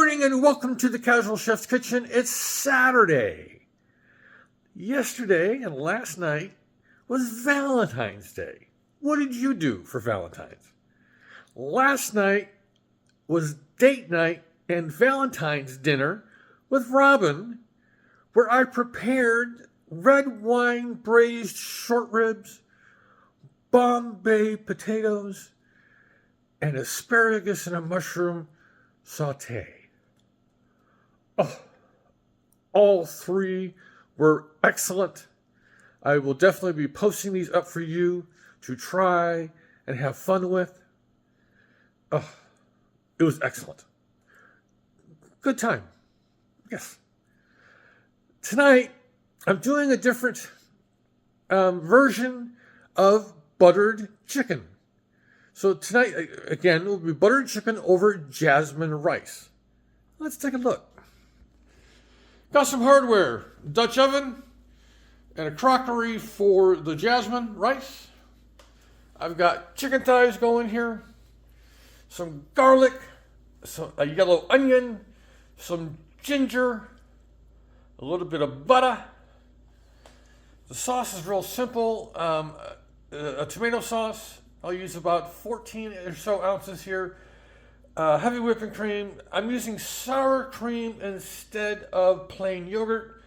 morning and welcome to the Casual Chef's Kitchen. It's Saturday. Yesterday and last night was Valentine's Day. What did you do for Valentine's? Last night was date night and Valentine's dinner with Robin, where I prepared red wine braised short ribs, Bombay potatoes, and asparagus and a mushroom sauté. Oh, all three were excellent. I will definitely be posting these up for you to try and have fun with. Oh, it was excellent. Good time. Yes. Tonight, I'm doing a different version of buttered chicken. So tonight, again, will be buttered chicken over Jasmine Rice. Let's take a look. Got some hardware, Dutch oven, and a crockery for the Jasmine Rice. I've got chicken thighs going here, some garlic, some a yellow onion, some ginger, a little bit of butter. The sauce is real simple, a tomato sauce. I'll use about 14 or so ounces here. Heavy whipping cream. I'm using sour cream instead of plain yogurt.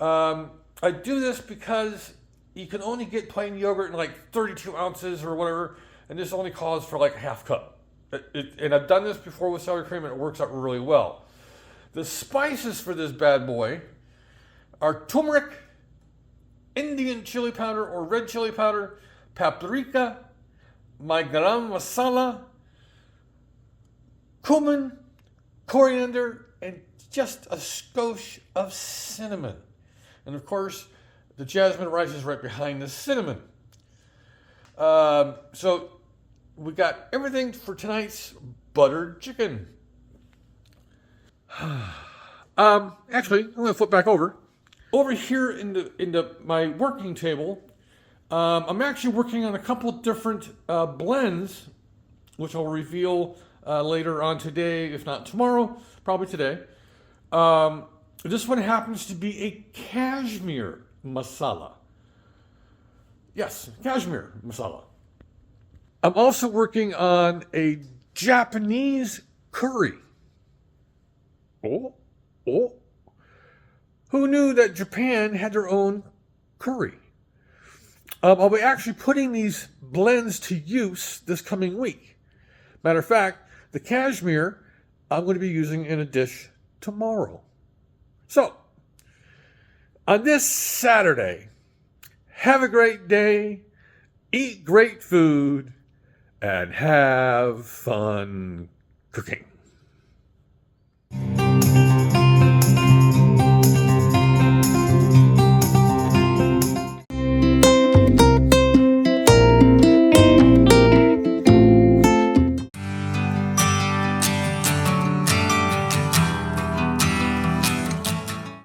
I do this because you can only get plain yogurt in like 32 ounces or whatever, and this only calls for like a half cup. And I've done this before with sour cream, and it works out really well. The spices for this bad boy are turmeric, Indian chili powder or red chili powder, paprika, my garam masala, cumin, coriander, and just a skosh of cinnamon. And of course, the Jasmine Rice is right behind the cinnamon. So we got everything for tonight's buttered chicken. Actually, I'm going to flip back over. Over here in my working table, I'm actually working on a couple different blends, which I'll reveal later on today, if not tomorrow, probably today. This one happens to be a cashmere masala. Yes, cashmere masala. I'm also working on a Japanese curry. Oh. Who knew that Japan had their own curry? I'll be actually putting these blends to use this coming week. Matter of fact, the cashmere I'm going to be using in a dish tomorrow. So, on this Saturday, have a great day, eat great food, and have fun cooking.